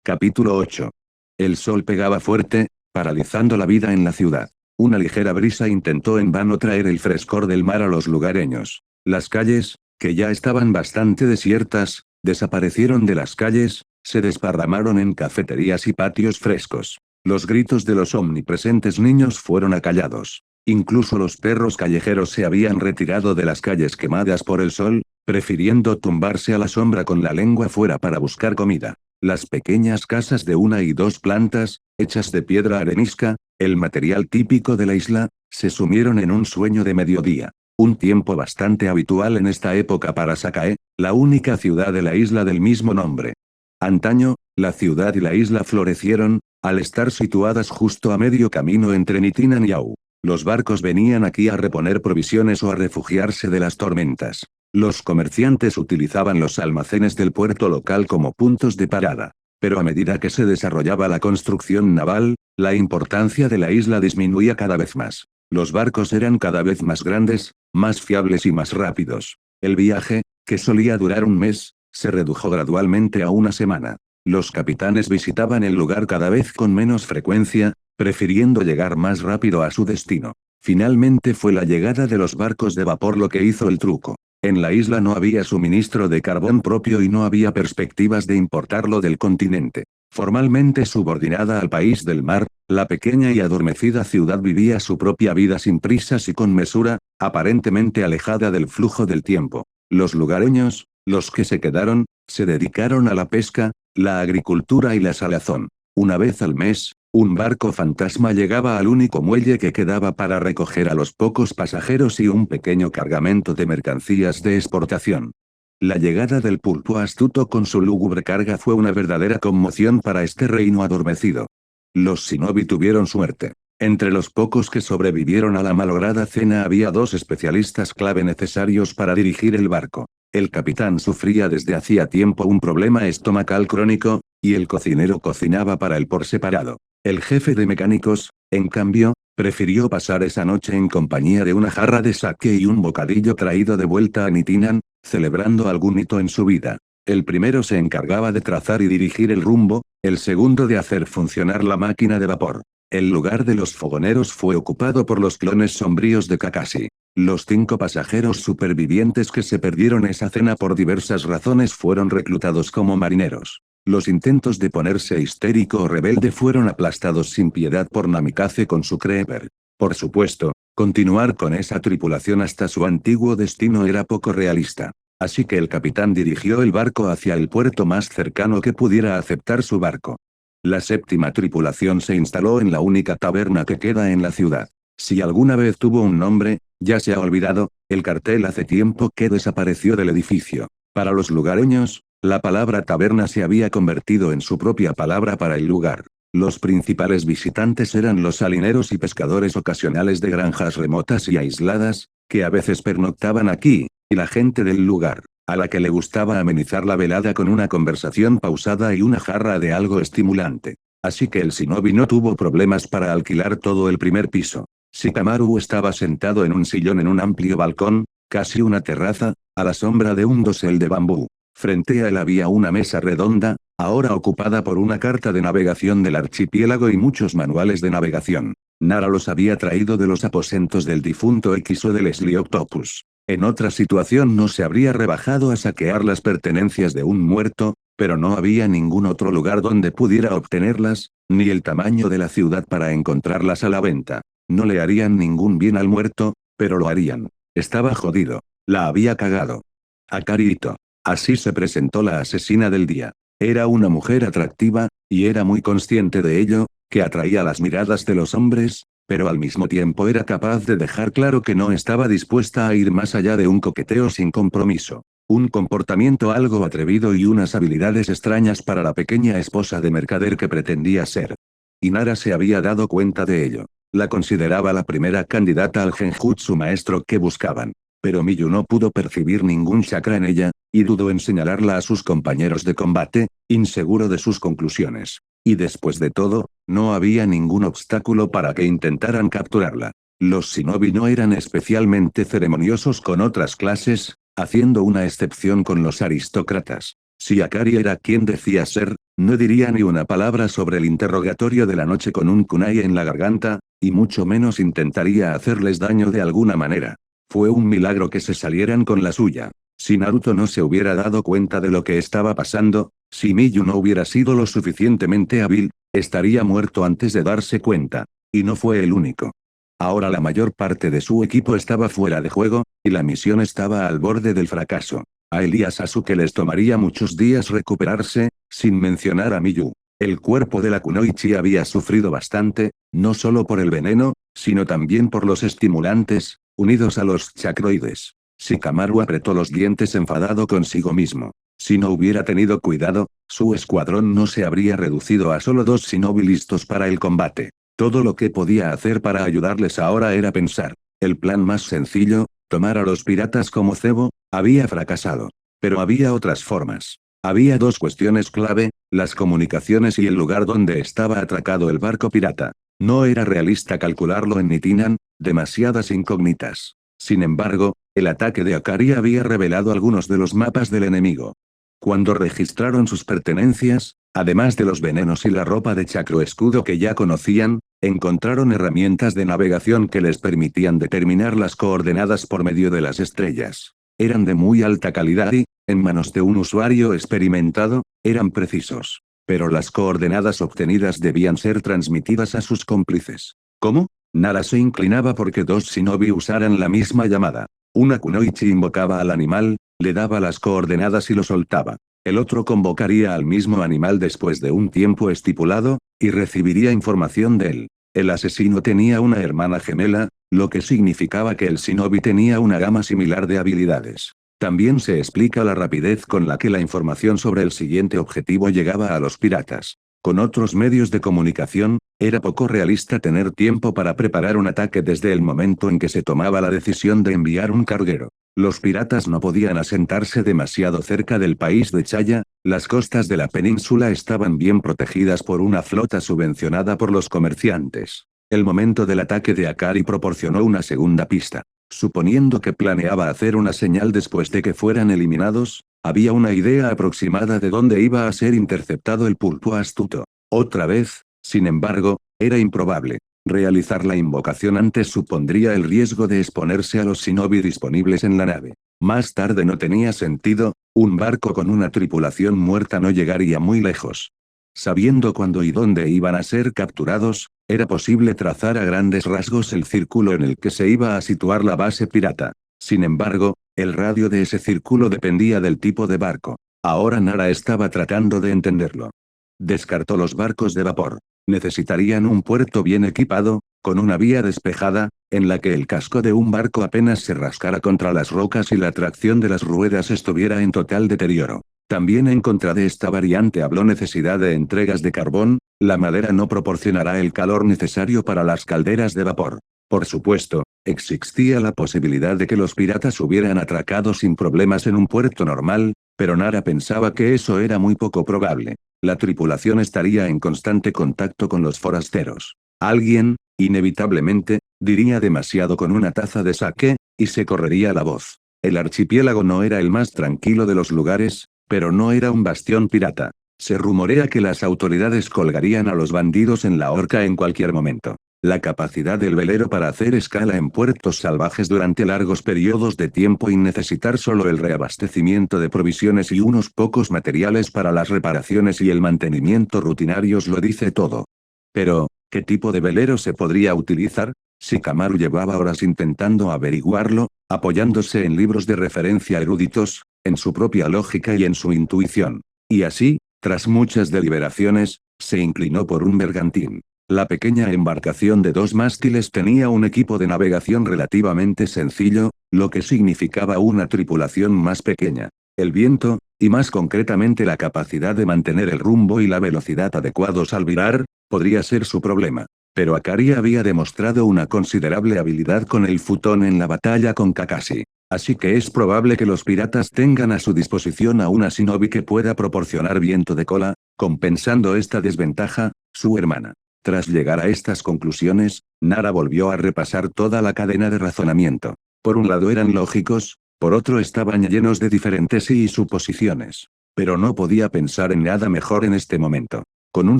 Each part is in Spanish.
Capítulo 8. El sol pegaba fuerte, paralizando la vida en la ciudad. Una ligera brisa intentó en vano traer el frescor del mar a los lugareños. Las calles, que ya estaban bastante desiertas, desaparecieron de las calles, se desparramaron en cafeterías y patios frescos. Los gritos de los omnipresentes niños fueron acallados. Incluso los perros callejeros se habían retirado de las calles quemadas por el sol, prefiriendo tumbarse a la sombra con la lengua fuera para buscar comida. Las pequeñas casas de 1 y 2 plantas, hechas de piedra arenisca, el material típico de la isla, se sumieron en un sueño de mediodía. Un tiempo bastante habitual en esta época para Sakae, la única ciudad de la isla del mismo nombre. Antaño, la ciudad y la isla florecieron, al estar situadas justo a medio camino entre Nitinan y Au. Los barcos venían aquí a reponer provisiones o a refugiarse de las tormentas. Los comerciantes utilizaban los almacenes del puerto local como puntos de parada. Pero a medida que se desarrollaba la construcción naval, la importancia de la isla disminuía cada vez más. Los barcos eran cada vez más grandes, más fiables y más rápidos. El viaje, que solía durar un mes, se redujo gradualmente a una semana. Los capitanes visitaban el lugar cada vez con menos frecuencia, prefiriendo llegar más rápido a su destino. Finalmente fue la llegada de los barcos de vapor lo que hizo el truco. En la isla no había suministro de carbón propio y no había perspectivas de importarlo del continente. Formalmente subordinada al país del mar, la pequeña y adormecida ciudad vivía su propia vida sin prisas y con mesura, aparentemente alejada del flujo del tiempo. Los lugareños, los que se quedaron, se dedicaron a la pesca, la agricultura y la salazón. Una vez al mes, un barco fantasma llegaba al único muelle que quedaba para recoger a los pocos pasajeros y un pequeño cargamento de mercancías de exportación. La llegada del pulpo astuto con su lúgubre carga fue una verdadera conmoción para este reino adormecido. Los shinobi tuvieron suerte. Entre los pocos que sobrevivieron a la malograda cena había 2 especialistas clave necesarios para dirigir el barco. El capitán sufría desde hacía tiempo un problema estomacal crónico, y el cocinero cocinaba para él por separado. El jefe de mecánicos, en cambio, prefirió pasar esa noche en compañía de una jarra de sake y un bocadillo traído de vuelta a Nitinan, celebrando algún hito en su vida. El primero se encargaba de trazar y dirigir el rumbo, el segundo de hacer funcionar la máquina de vapor. El lugar de los fogoneros fue ocupado por los clones sombríos de Kakashi. Los 5 pasajeros supervivientes que se perdieron esa cena por diversas razones fueron reclutados como marineros. Los intentos de ponerse histérico o rebelde fueron aplastados sin piedad por Namikaze con su Creeper. Por supuesto, continuar con esa tripulación hasta su antiguo destino era poco realista. Así que el capitán dirigió el barco hacia el puerto más cercano que pudiera aceptar su barco. La 7ª tripulación se instaló en la única taberna que queda en la ciudad. Si alguna vez tuvo un nombre, ya se ha olvidado, el cartel hace tiempo que desapareció del edificio. Para los lugareños, la palabra taberna se había convertido en su propia palabra para el lugar. Los principales visitantes eran los salineros y pescadores ocasionales de granjas remotas y aisladas, que a veces pernoctaban aquí, y la gente del lugar, a la que le gustaba amenizar la velada con una conversación pausada y una jarra de algo estimulante. Así que el shinobi no tuvo problemas para alquilar todo el primer piso. Shikamaru estaba sentado en un sillón en un amplio balcón, casi una terraza, a la sombra de un dosel de bambú. Frente a él había una mesa redonda, ahora ocupada por una carta de navegación del archipiélago y muchos manuales de navegación. Nara los había traído de los aposentos del difunto X o del Leslie Octopus. En otra situación no se habría rebajado a saquear las pertenencias de un muerto, pero no había ningún otro lugar donde pudiera obtenerlas, ni el tamaño de la ciudad para encontrarlas a la venta. No le harían ningún bien al muerto, pero lo harían. Estaba jodido. La había cagado. Akari Ito. Así se presentó la asesina del día. Era una mujer atractiva, y era muy consciente de ello, que atraía las miradas de los hombres, pero al mismo tiempo era capaz de dejar claro que no estaba dispuesta a ir más allá de un coqueteo sin compromiso. Un comportamiento algo atrevido y unas habilidades extrañas para la pequeña esposa de mercader que pretendía ser. Inara se había dado cuenta de ello. La consideraba la primera candidata al genjutsu maestro que buscaban. Pero Miyu no pudo percibir ningún chakra en ella, y dudó en señalarla a sus compañeros de combate, inseguro de sus conclusiones. Y después de todo, no había ningún obstáculo para que intentaran capturarla. Los shinobi no eran especialmente ceremoniosos con otras clases, haciendo una excepción con los aristócratas. Si Akari era quien decía ser, No diría ni una palabra sobre el interrogatorio de la noche con un kunai en la garganta, y mucho menos intentaría hacerles daño de alguna manera. Fue un milagro que se salieran con la suya. Si Naruto no se hubiera dado cuenta de lo que estaba pasando, si Miyu no hubiera sido lo suficientemente hábil, estaría muerto antes de darse cuenta. Y no fue el único. Ahora la mayor parte de su equipo estaba fuera de juego, y la misión estaba al borde del fracaso. A él y a Sasuke les tomaría muchos días recuperarse, sin mencionar a Miyu. El cuerpo de la Kunoichi había sufrido bastante, no solo por el veneno, sino también por los estimulantes, unidos a los chakroides. Shikamaru apretó los dientes enfadado consigo mismo. Si no hubiera tenido cuidado, su escuadrón no se habría reducido a solo 2 shinobi listos para el combate. Todo lo que podía hacer para ayudarles ahora era pensar. El plan más sencillo, tomar a los piratas como cebo, había fracasado. Pero había otras formas. Había 2 cuestiones clave, las comunicaciones y el lugar donde estaba atracado el barco pirata. No era realista calcularlo en Nitinan, demasiadas incógnitas. Sin embargo, el ataque de Akari había revelado algunos de los mapas del enemigo. Cuando registraron sus pertenencias, además de los venenos y la ropa de chakro escudo que ya conocían, encontraron herramientas de navegación que les permitían determinar las coordenadas por medio de las estrellas. Eran de muy alta calidad y, en manos de un usuario experimentado, eran precisos. Pero las coordenadas obtenidas debían ser transmitidas a sus cómplices. ¿Cómo? Nara se inclinaba porque 2 shinobi usaran la misma llamada. Una kunoichi invocaba al animal, le daba las coordenadas y lo soltaba. El otro convocaría al mismo animal después de un tiempo estipulado, y recibiría información de él. El asesino tenía una hermana gemela, lo que significaba que el shinobi tenía una gama similar de habilidades. También se explica la rapidez con la que la información sobre el siguiente objetivo llegaba a los piratas. Con otros medios de comunicación, era poco realista tener tiempo para preparar un ataque desde el momento en que se tomaba la decisión de enviar un carguero. Los piratas no podían asentarse demasiado cerca del país de Chaya, las costas de la península estaban bien protegidas por una flota subvencionada por los comerciantes. El momento del ataque de Akari proporcionó una segunda pista. Suponiendo que planeaba hacer una señal después de que fueran eliminados, había una idea aproximada de dónde iba a ser interceptado el pulpo astuto. Otra vez, sin embargo, era improbable. Realizar la invocación antes supondría el riesgo de exponerse a los shinobi disponibles en la nave. Más tarde no tenía sentido, un barco con una tripulación muerta no llegaría muy lejos. Sabiendo cuándo y dónde iban a ser capturados, era posible trazar a grandes rasgos el círculo en el que se iba a situar la base pirata. Sin embargo, el radio de ese círculo dependía del tipo de barco. Ahora Nara estaba tratando de entenderlo. Descartó los barcos de vapor. Necesitarían un puerto bien equipado, con una vía despejada, en la que el casco de un barco apenas se rascara contra las rocas y la tracción de las ruedas estuviera en total deterioro. También en contra de esta variante habló necesidad de entregas de carbón, la madera no proporcionará el calor necesario para las calderas de vapor. Por supuesto, existía la posibilidad de que los piratas hubieran atracado sin problemas en un puerto normal, pero Nara pensaba que eso era muy poco probable. La tripulación estaría en constante contacto con los forasteros. Alguien, inevitablemente, diría demasiado con una taza de sake, y se correría la voz. El archipiélago no era el más tranquilo de los lugares, pero no era un bastión pirata. Se rumorea que las autoridades colgarían a los bandidos en la horca en cualquier momento. La capacidad del velero para hacer escala en puertos salvajes durante largos periodos de tiempo y necesitar solo el reabastecimiento de provisiones y unos pocos materiales para las reparaciones y el mantenimiento rutinarios lo dice todo. Pero, ¿qué tipo de velero se podría utilizar? Shikamaru llevaba horas intentando averiguarlo, apoyándose en libros de referencia eruditos, en su propia lógica y en su intuición. Y así, tras muchas deliberaciones, se inclinó por un bergantín. La pequeña embarcación de 2 mástiles tenía un equipo de navegación relativamente sencillo, lo que significaba una tripulación más pequeña. El viento, y más concretamente la capacidad de mantener el rumbo y la velocidad adecuados al virar, podría ser su problema. Pero Akari había demostrado una considerable habilidad con el futón en la batalla con Kakashi. Así que es probable que los piratas tengan a su disposición a una shinobi que pueda proporcionar viento de cola, compensando esta desventaja, su hermana. Tras llegar a estas conclusiones, Nara volvió a repasar toda la cadena de razonamiento. Por un lado eran lógicos, por otro estaban llenos de diferentes y suposiciones. Pero no podía pensar en nada mejor en este momento. Con un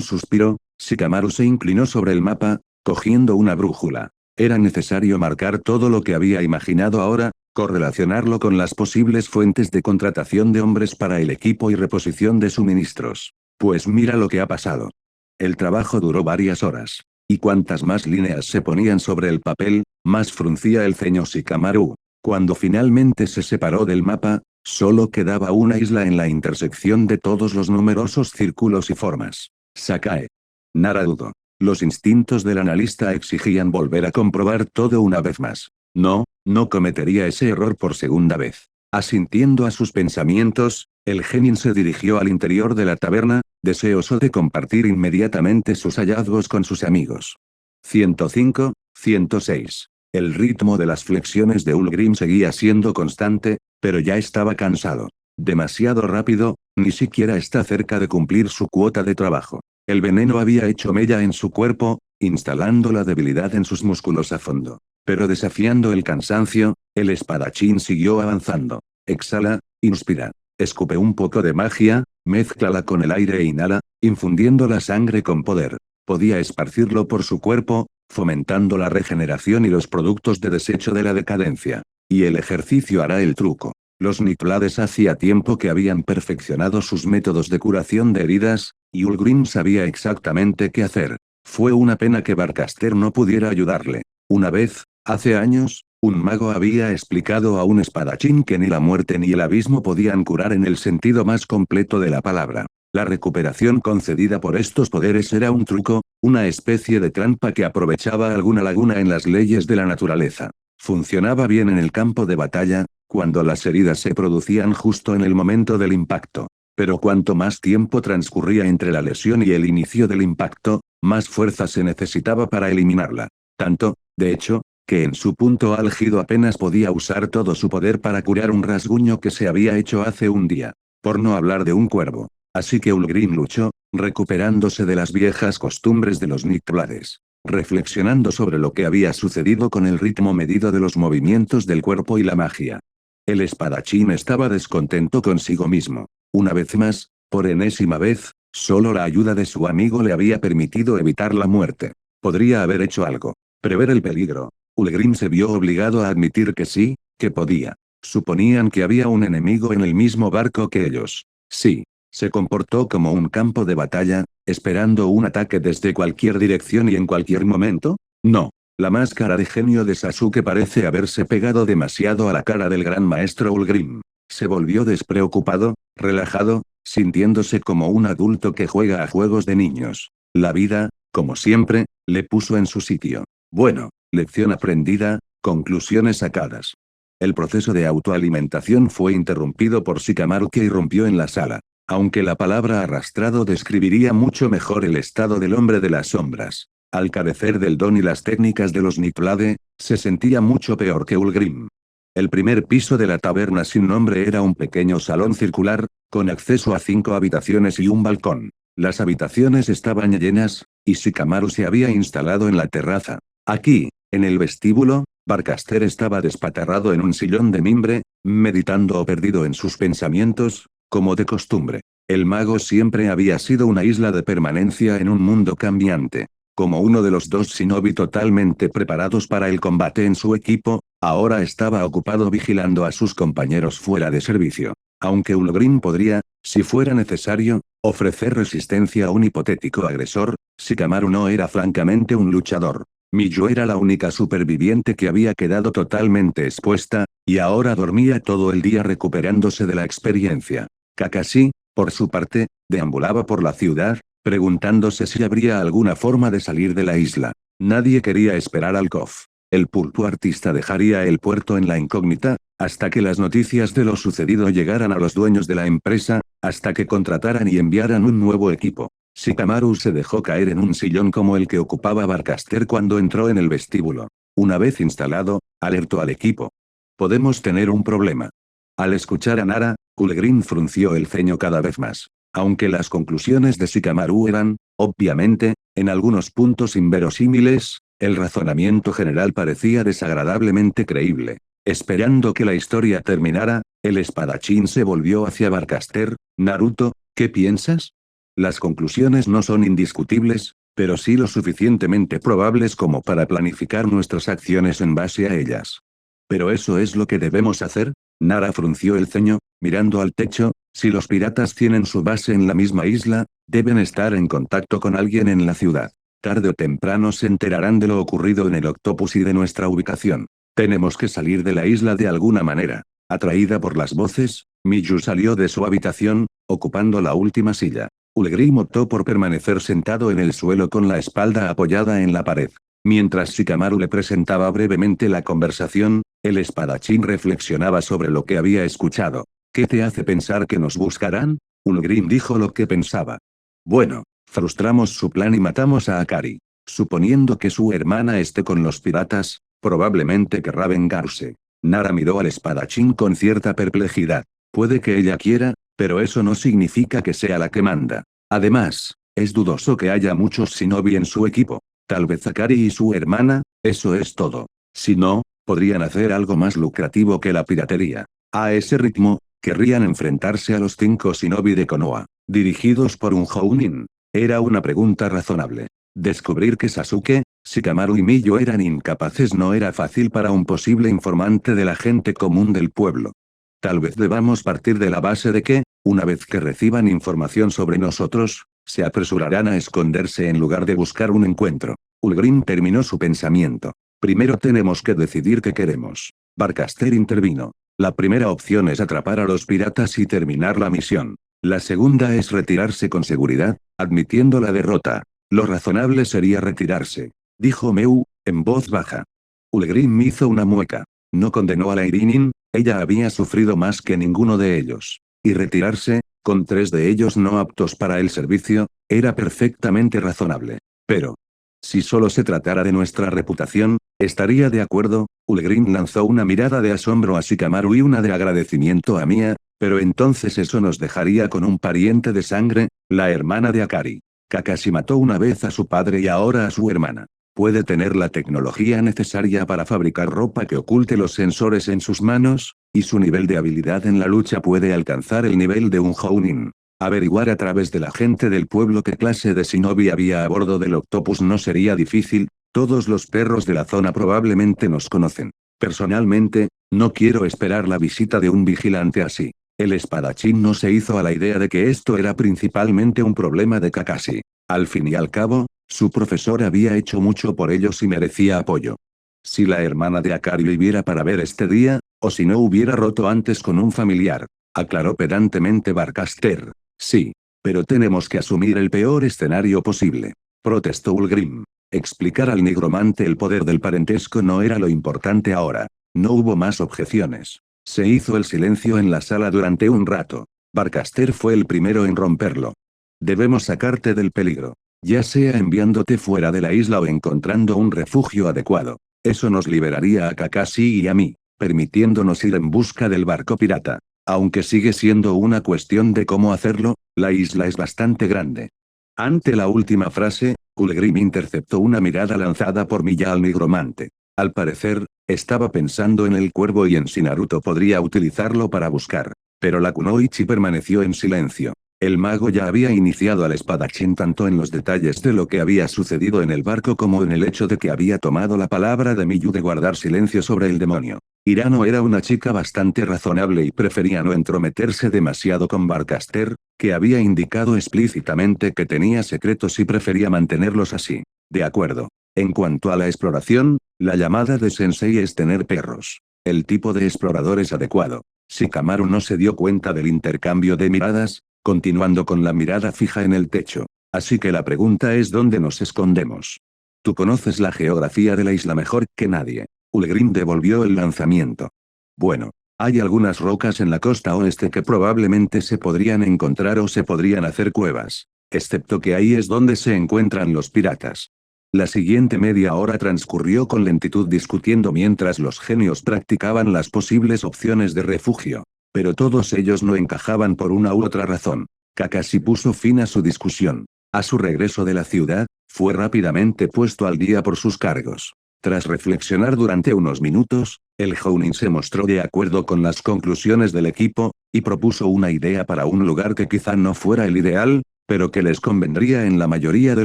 suspiro, Shikamaru se inclinó sobre el mapa, cogiendo una brújula. Era necesario marcar todo lo que había imaginado ahora, correlacionarlo con las posibles fuentes de contratación de hombres para el equipo y reposición de suministros. Pues mira lo que ha pasado. El trabajo duró varias horas. Y cuantas más líneas se ponían sobre el papel, más fruncía el ceño Shikamaru. Cuando finalmente se separó del mapa, solo quedaba una isla en la intersección de todos los numerosos círculos y formas. Sakae. Nara dudó. Los instintos del analista exigían volver a comprobar todo una vez más. No cometería ese error por segunda vez. Asintiendo a sus pensamientos, el genin se dirigió al interior de la taberna, deseoso de compartir inmediatamente sus hallazgos con sus amigos. 105, 106. El ritmo de las flexiones de Ulgrim seguía siendo constante, pero ya estaba cansado. Demasiado rápido, ni siquiera está cerca de cumplir su cuota de trabajo. El veneno había hecho mella en su cuerpo, instalando la debilidad en sus músculos a fondo. Pero desafiando el cansancio, el espadachín siguió avanzando. Exhala, inspira. Escupe un poco de magia, mézclala con el aire e inhala, infundiendo la sangre con poder. Podía esparcirlo por su cuerpo, fomentando la regeneración y los productos de desecho de la decadencia. Y el ejercicio hará el truco. Los Niklades hacía tiempo que habían perfeccionado sus métodos de curación de heridas, y Ulgrim sabía exactamente qué hacer. Fue una pena que Barcaster no pudiera ayudarle. Una vez, hace años, un mago había explicado a un espadachín que ni la muerte ni el abismo podían curar en el sentido más completo de la palabra. La recuperación concedida por estos poderes era un truco, una especie de trampa que aprovechaba alguna laguna en las leyes de la naturaleza. Funcionaba bien en el campo de batalla, cuando las heridas se producían justo en el momento del impacto. Pero cuanto más tiempo transcurría entre la lesión y el inicio del impacto, más fuerza se necesitaba para eliminarla. Tanto, de hecho, que en su punto álgido apenas podía usar todo su poder para curar un rasguño que se había hecho hace un día. Por no hablar de un cuervo. Así que Ulgrim luchó, recuperándose de las viejas costumbres de los Niklades. Reflexionando sobre lo que había sucedido con el ritmo medido de los movimientos del cuerpo y la magia. El espadachín estaba descontento consigo mismo. Una vez más, por enésima vez, solo la ayuda de su amigo le había permitido evitar la muerte. Podría haber hecho algo. Prever el peligro. Ulgrim se vio obligado a admitir que sí, que podía. Suponían que había un enemigo en el mismo barco que ellos. Sí. Se comportó como un campo de batalla, esperando un ataque desde cualquier dirección y en cualquier momento. No. La máscara de genio de Sasuke parece haberse pegado demasiado a la cara del gran maestro Ulgrim. Se volvió despreocupado, relajado, sintiéndose como un adulto que juega a juegos de niños. La vida, como siempre, le puso en su sitio. Bueno, lección aprendida, conclusiones sacadas. El proceso de autoalimentación fue interrumpido por Shikamaru que irrumpió en la sala. Aunque la palabra arrastrado describiría mucho mejor el estado del hombre de las sombras. Al carecer del don y las técnicas de los Niklade, se sentía mucho peor que Ulgrim. El primer piso de la taberna sin nombre era un pequeño salón circular, con acceso a 5 habitaciones y un balcón. Las habitaciones estaban llenas, y Shikamaru se había instalado en la terraza. Aquí, en el vestíbulo, Barcaster estaba despatarrado en un sillón de mimbre, meditando o perdido en sus pensamientos, como de costumbre. El mago siempre había sido una isla de permanencia en un mundo cambiante. Como uno de los dos shinobi totalmente preparados para el combate en su equipo, ahora estaba ocupado vigilando a sus compañeros fuera de servicio. Aunque Ulgrim podría, si fuera necesario, ofrecer resistencia a un hipotético agresor, Shikamaru no era francamente un luchador. Miyu era la única superviviente que había quedado totalmente expuesta, y ahora dormía todo el día recuperándose de la experiencia. Kakashi, por su parte, deambulaba por la ciudad, preguntándose si habría alguna forma de salir de la isla. Nadie quería esperar al Kof. El pulpo artista dejaría el puerto en la incógnita, hasta que las noticias de lo sucedido llegaran a los dueños de la empresa, hasta que contrataran y enviaran un nuevo equipo. Shikamaru se dejó caer en un sillón como el que ocupaba Barcaster cuando entró en el vestíbulo. Una vez instalado, alertó al equipo. Podemos tener un problema. Al escuchar a Nara, Ulgrim frunció el ceño cada vez más. Aunque las conclusiones de Shikamaru eran, obviamente, en algunos puntos inverosímiles, el razonamiento general parecía desagradablemente creíble. Esperando que la historia terminara, El espadachín se volvió hacia Barcaster. Naruto, ¿qué piensas? Las conclusiones no son indiscutibles, pero sí lo suficientemente probables como para planificar nuestras acciones en base a ellas. ¿Pero eso es lo que debemos hacer? Nara frunció el ceño, mirando al techo. Si los piratas tienen su base en la misma isla, deben estar en contacto con alguien en la ciudad. Tarde o temprano se enterarán de lo ocurrido en el Octopus y de nuestra ubicación. Tenemos que salir de la isla de alguna manera. Atraída por las voces, Miyu salió de su habitación, ocupando la última silla. Ulgrim optó por permanecer sentado en el suelo con la espalda apoyada en la pared. Mientras Shikamaru le presentaba brevemente la conversación, el espadachín reflexionaba sobre lo que había escuchado. ¿Qué te hace pensar que nos buscarán? Ulgrim dijo lo que pensaba. Bueno, frustramos su plan y matamos a Akari. Suponiendo que su hermana esté con los piratas, probablemente querrá vengarse. Nara miró al espadachín con cierta perplejidad. Puede que ella quiera, pero eso no significa que sea la que manda. Además, es dudoso que haya muchos shinobi en su equipo. Tal vez Akari y su hermana, eso es todo. Si no, podrían hacer algo más lucrativo que la piratería. A ese ritmo, querrían enfrentarse a los 5 shinobi de Konoha, dirigidos por un Jounin. Era una pregunta razonable. Descubrir que Sasuke, Shikamaru y Miyu eran incapaces no era fácil para un posible informante de la gente común del pueblo. Tal vez debamos partir de la base de que, una vez que reciban información sobre nosotros, se apresurarán a esconderse en lugar de buscar un encuentro. Ulgrim terminó su pensamiento. Primero tenemos que decidir qué queremos. Barcaster intervino. La primera opción es atrapar a los piratas y terminar la misión. La segunda es retirarse con seguridad, admitiendo la derrota. Lo razonable sería retirarse, dijo Meu, en voz baja. Ulgrim hizo una mueca. No condenó a la Irinin, ella había sufrido más que ninguno de ellos. Y retirarse, con 3 de ellos no aptos para el servicio, era perfectamente razonable. Pero, si solo se tratara de nuestra reputación, estaría de acuerdo. Ulgrim lanzó una mirada de asombro a Shikamaru y una de agradecimiento a Mia, pero entonces eso nos dejaría con un pariente de sangre, la hermana de Akari. Kakashi mató una vez a su padre y ahora a su hermana. ¿Puede tener la tecnología necesaria para fabricar ropa que oculte los sensores en sus manos? Y su nivel de habilidad en la lucha puede alcanzar el nivel de un Jounin. Averiguar a través de la gente del pueblo qué clase de shinobi había a bordo del Octopus no sería difícil. Todos los perros de la zona probablemente nos conocen. Personalmente, no quiero esperar la visita de un vigilante así. El espadachín no se hizo a la idea de que esto era principalmente un problema de Kakashi. Al fin y al cabo, su profesor había hecho mucho por ellos y merecía apoyo. Si la hermana de Akari viviera para ver este día, o si no hubiera roto antes con un familiar, aclaró pedantemente Barcaster. Sí. Pero tenemos que asumir el peor escenario posible. Protestó Ulgrim. Explicar al nigromante el poder del parentesco no era lo importante ahora. No hubo más objeciones. Se hizo el silencio en la sala durante un rato. Barcaster fue el primero en romperlo. Debemos sacarte del peligro. Ya sea enviándote fuera de la isla o encontrando un refugio adecuado. Eso nos liberaría a Kakashi y a mí, permitiéndonos ir en busca del barco pirata. Aunque sigue siendo una cuestión de cómo hacerlo, la isla es bastante grande. Ante la última frase, Ulgrim interceptó una mirada lanzada por Miya al nigromante. Al parecer, estaba pensando en el cuervo y en si Naruto podría utilizarlo para buscar. Pero la Kunoichi permaneció en silencio. El mago ya había iniciado al espadachín tanto en los detalles de lo que había sucedido en el barco como en el hecho de que había tomado la palabra de Miyu de guardar silencio sobre el demonio. Hirano era una chica bastante razonable y prefería no entrometerse demasiado con Barcaster, que había indicado explícitamente que tenía secretos y prefería mantenerlos así. De acuerdo. En cuanto a la exploración, la llamada de Sensei es tener perros. El tipo de explorador es adecuado. Shikamaru no se dio cuenta del intercambio de miradas, continuando con la mirada fija en el techo. Así que la pregunta es ¿dónde nos escondemos? Tú conoces la geografía de la isla mejor que nadie. Ulgrim devolvió el lanzamiento. Bueno, hay algunas rocas en la costa oeste que probablemente se podrían encontrar o se podrían hacer cuevas. Excepto que ahí es donde se encuentran los piratas. La siguiente media hora transcurrió con lentitud discutiendo mientras los genios practicaban las posibles opciones de refugio. Pero todos ellos no encajaban por una u otra razón. Kakashi puso fin a su discusión. A su regreso de la ciudad, fue rápidamente puesto al día por sus cargos. Tras reflexionar durante unos minutos, el Jounin se mostró de acuerdo con las conclusiones del equipo, y propuso una idea para un lugar que quizá no fuera el ideal, pero que les convendría en la mayoría de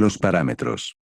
los parámetros.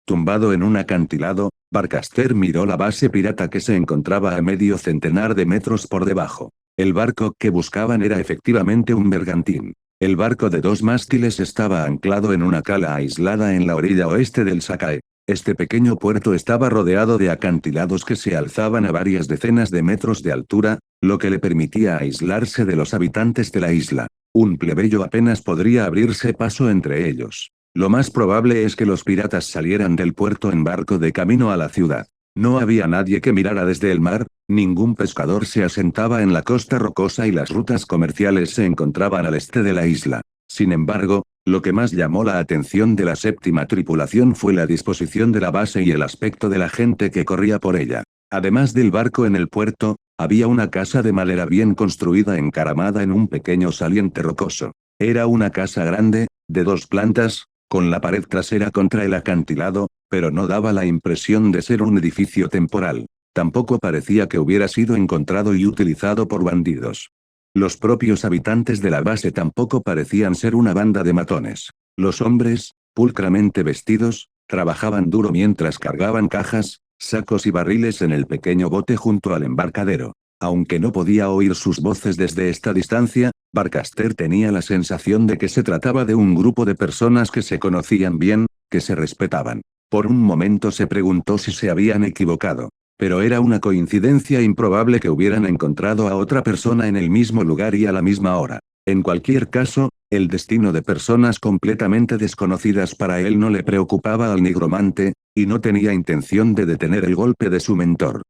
Tumbado en un acantilado, Barcaster miró la base pirata que se encontraba a medio centenar de metros por debajo. El barco que buscaban era efectivamente un bergantín. El barco de 2 mástiles estaba anclado en una cala aislada en la orilla oeste del Sakae. Este pequeño puerto estaba rodeado de acantilados que se alzaban a varias decenas de metros de altura, lo que le permitía aislarse de los habitantes de la isla. Un plebeyo apenas podría abrirse paso entre ellos. Lo más probable es que los piratas salieran del puerto en barco de camino a la ciudad. No había nadie que mirara desde el mar, ningún pescador se asentaba en la costa rocosa y las rutas comerciales se encontraban al este de la isla. Sin embargo, lo que más llamó la atención de la séptima tripulación fue la disposición de la base y el aspecto de la gente que corría por ella. Además del barco en el puerto, había una casa de madera bien construida encaramada en un pequeño saliente rocoso. Era una casa grande, de 2 plantas, con la pared trasera contra el acantilado, pero no daba la impresión de ser un edificio temporal. Tampoco parecía que hubiera sido encontrado y utilizado por bandidos. Los propios habitantes de la base tampoco parecían ser una banda de matones. Los hombres, pulcramente vestidos, trabajaban duro mientras cargaban cajas, sacos y barriles en el pequeño bote junto al embarcadero. Aunque no podía oír sus voces desde esta distancia, Barcaster tenía la sensación de que se trataba de un grupo de personas que se conocían bien, que se respetaban. Por un momento se preguntó si se habían equivocado. Pero era una coincidencia improbable que hubieran encontrado a otra persona en el mismo lugar y a la misma hora. En cualquier caso, el destino de personas completamente desconocidas para él no le preocupaba al nigromante, y no tenía intención de detener el golpe de su mentor.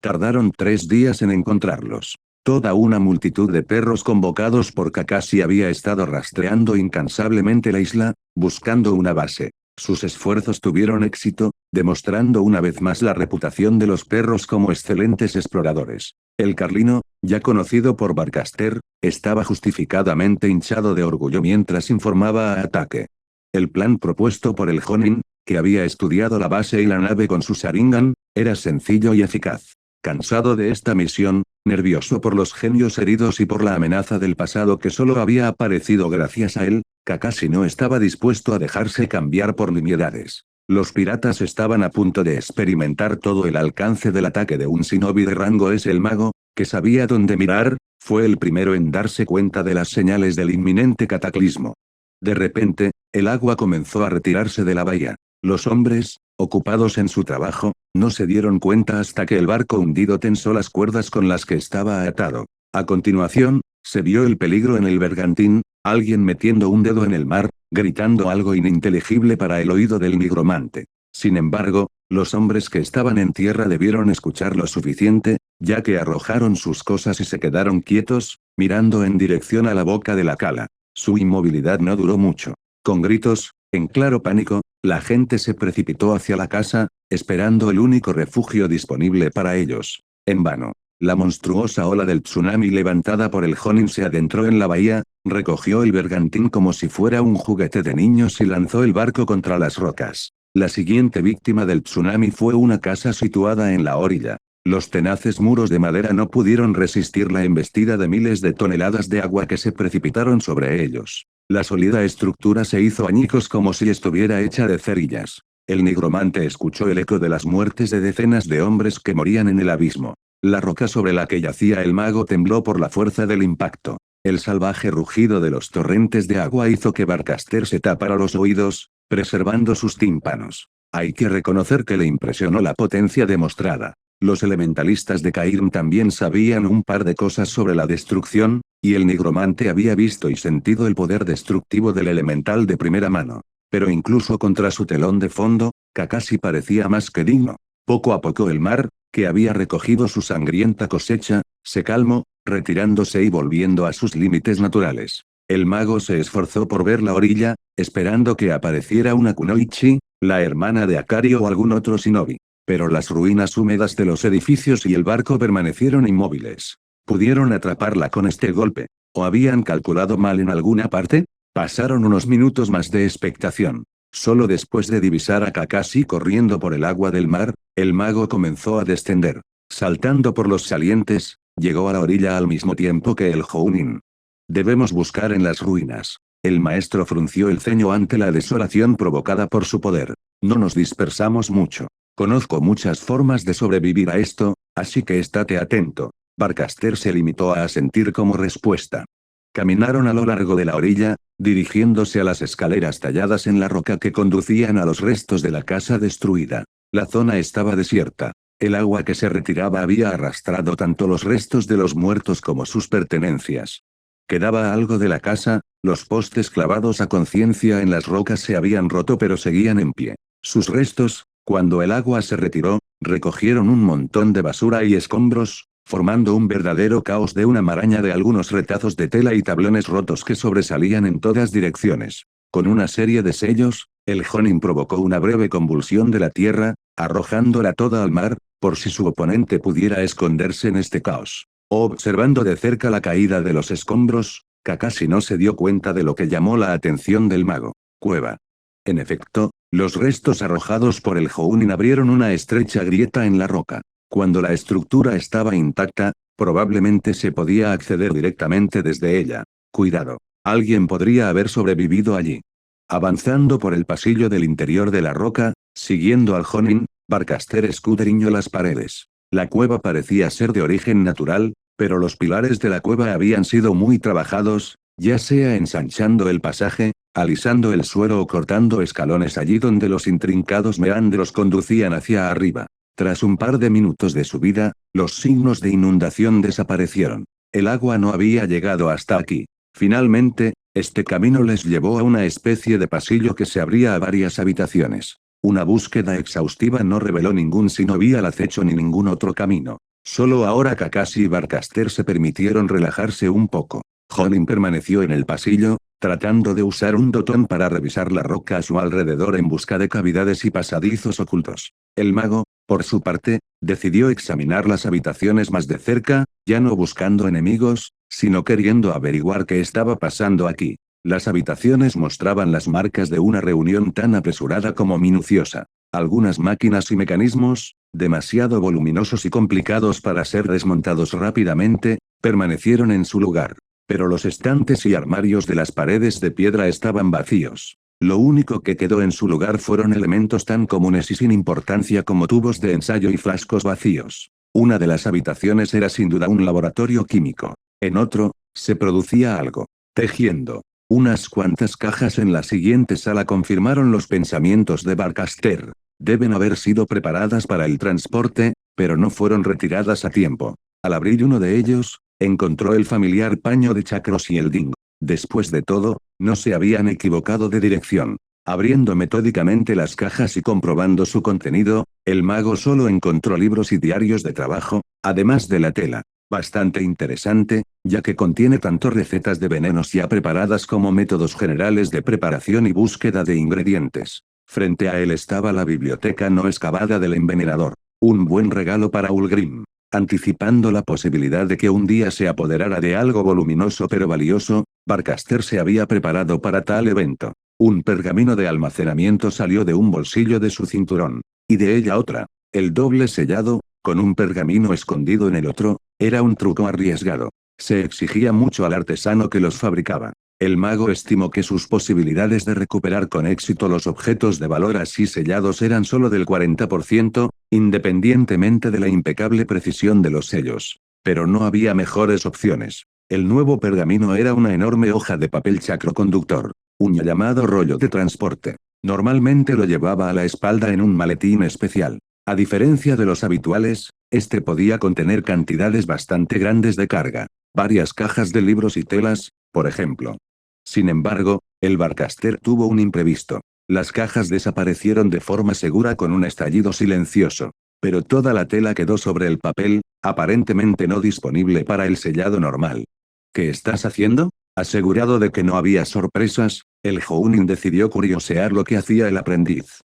Tardaron 3 días en encontrarlos. Toda una multitud de perros convocados por Kakashi había estado rastreando incansablemente la isla, buscando una base. Sus esfuerzos tuvieron éxito, demostrando una vez más la reputación de los perros como excelentes exploradores. El carlino, ya conocido por Barcaster, estaba justificadamente hinchado de orgullo mientras informaba a Ataque. El plan propuesto por el Jonin, que había estudiado la base y la nave con su Sharingan, era sencillo y eficaz. Cansado de esta misión, nervioso por los genios heridos y por la amenaza del pasado que solo había aparecido gracias a él, Kakashi no estaba dispuesto a dejarse cambiar por nimiedades. Los piratas estaban a punto de experimentar todo el alcance del ataque de un shinobi de rango S. El mago, que sabía dónde mirar, fue el primero en darse cuenta de las señales del inminente cataclismo. De repente, el agua comenzó a retirarse de la bahía. Los hombres, ocupados en su trabajo, no se dieron cuenta hasta que el barco hundido tensó las cuerdas con las que estaba atado. A continuación, se vio el peligro en el bergantín, alguien metiendo un dedo en el mar, gritando algo ininteligible para el oído del nigromante. Sin embargo, los hombres que estaban en tierra debieron escuchar lo suficiente, ya que arrojaron sus cosas y se quedaron quietos, mirando en dirección a la boca de la cala. Su inmovilidad no duró mucho. Con gritos, en claro pánico, la gente se precipitó hacia la casa, esperando el único refugio disponible para ellos. En vano. La monstruosa ola del tsunami levantada por el Jonin se adentró en la bahía, recogió el bergantín como si fuera un juguete de niños y lanzó el barco contra las rocas. La siguiente víctima del tsunami fue una casa situada en la orilla. Los tenaces muros de madera no pudieron resistir la embestida de miles de toneladas de agua que se precipitaron sobre ellos. La sólida estructura se hizo añicos como si estuviera hecha de cerillas. El nigromante escuchó el eco de las muertes de decenas de hombres que morían en el abismo. La roca sobre la que yacía el mago tembló por la fuerza del impacto. El salvaje rugido de los torrentes de agua hizo que Barcaster se tapara los oídos, preservando sus tímpanos. Hay que reconocer que le impresionó la potencia demostrada. Los elementalistas de Cairn también sabían un par de cosas sobre la destrucción, y el nigromante había visto y sentido el poder destructivo del elemental de primera mano. Pero incluso contra su telón de fondo, Kakashi parecía más que digno. Poco a poco el mar, que había recogido su sangrienta cosecha, se calmó, retirándose y volviendo a sus límites naturales. El mago se esforzó por ver la orilla, esperando que apareciera una kunoichi, la hermana de Akari o algún otro shinobi. Pero las ruinas húmedas de los edificios y el barco permanecieron inmóviles. ¿Pudieron atraparla con este golpe? ¿O habían calculado mal en alguna parte? Pasaron unos minutos más de expectación. Solo después de divisar a Kakashi corriendo por el agua del mar, el mago comenzó a descender. Saltando por los salientes, llegó a la orilla al mismo tiempo que el Jounin. Debemos buscar en las ruinas. El maestro frunció el ceño ante la desolación provocada por su poder. No nos dispersamos mucho. Conozco muchas formas de sobrevivir a esto, así que estate atento. Barcaster se limitó a asentir como respuesta. Caminaron a lo largo de la orilla, dirigiéndose a las escaleras talladas en la roca que conducían a los restos de la casa destruida. La zona estaba desierta. El agua que se retiraba había arrastrado tanto los restos de los muertos como sus pertenencias. Quedaba algo de la casa, los postes clavados a conciencia en las rocas se habían roto pero seguían en pie. Sus restos, cuando el agua se retiró, recogieron un montón de basura y escombros, formando un verdadero caos de una maraña de algunos retazos de tela y tablones rotos que sobresalían en todas direcciones. Con una serie de sellos, el Jonin provocó una breve convulsión de la tierra, arrojándola toda al mar, por si su oponente pudiera esconderse en este caos. Observando de cerca la caída de los escombros, Kakashi no se dio cuenta de lo que llamó la atención del mago. Cueva. En efecto, los restos arrojados por el Jounin abrieron una estrecha grieta en la roca. Cuando la estructura estaba intacta, probablemente se podía acceder directamente desde ella. Cuidado. Alguien podría haber sobrevivido allí. Avanzando por el pasillo del interior de la roca, siguiendo al Jonin, Barcaster escudriñó las paredes. La cueva parecía ser de origen natural, pero los pilares de la cueva habían sido muy trabajados, ya sea ensanchando el pasaje, alisando el suelo o cortando escalones allí donde los intrincados meandros conducían hacia arriba. Tras un par de minutos de subida, los signos de inundación desaparecieron. El agua no había llegado hasta aquí. Finalmente, este camino les llevó a una especie de pasillo que se abría a varias habitaciones. Una búsqueda exhaustiva no reveló ningún shinobi al acecho ni ningún otro camino. Solo ahora Kakashi y Barcaster se permitieron relajarse un poco. Jonin permaneció en el pasillo, tratando de usar un dotón para revisar la roca a su alrededor en busca de cavidades y pasadizos ocultos. El mago, por su parte, decidió examinar las habitaciones más de cerca, ya no buscando enemigos, sino queriendo averiguar qué estaba pasando aquí. Las habitaciones mostraban las marcas de una reunión tan apresurada como minuciosa. Algunas máquinas y mecanismos, demasiado voluminosos y complicados para ser desmontados rápidamente, permanecieron en su lugar. Pero los estantes y armarios de las paredes de piedra estaban vacíos. Lo único que quedó en su lugar fueron elementos tan comunes y sin importancia como tubos de ensayo y frascos vacíos. Una de las habitaciones era sin duda un laboratorio químico. En otro, se producía algo. Tejiendo. Unas cuantas cajas en la siguiente sala confirmaron los pensamientos de Barcaster. Deben haber sido preparadas para el transporte, pero no fueron retiradas a tiempo. Al abrir uno de ellos, encontró el familiar paño de chacros y el dingo. Después de todo, no se habían equivocado de dirección. Abriendo metódicamente las cajas y comprobando su contenido, el mago solo encontró libros y diarios de trabajo, además de la tela. Bastante interesante, ya que contiene tanto recetas de venenos ya preparadas como métodos generales de preparación y búsqueda de ingredientes. Frente a él estaba la biblioteca no excavada del envenenador. Un buen regalo para Ulgrim. Anticipando la posibilidad de que un día se apoderara de algo voluminoso pero valioso, Barcaster se había preparado para tal evento. Un pergamino de almacenamiento salió de un bolsillo de su cinturón. Y de ella otra. El doble sellado, con un pergamino escondido en el otro, era un truco arriesgado. Se exigía mucho al artesano que los fabricaba. El mago estimó que sus posibilidades de recuperar con éxito los objetos de valor así sellados eran solo del 40%, independientemente de la impecable precisión de los sellos. Pero no había mejores opciones. El nuevo pergamino era una enorme hoja de papel chacroconductor. Un llamado rollo de transporte. Normalmente lo llevaba a la espalda en un maletín especial. A diferencia de los habituales, este podía contener cantidades bastante grandes de carga. Varias cajas de libros y telas, por ejemplo. Sin embargo, el Barcaster tuvo un imprevisto. Las cajas desaparecieron de forma segura con un estallido silencioso. Pero toda la tela quedó sobre el papel, aparentemente no disponible para el sellado normal. ¿Qué estás haciendo? Asegurado de que no había sorpresas, el Jounin decidió curiosear lo que hacía el aprendiz.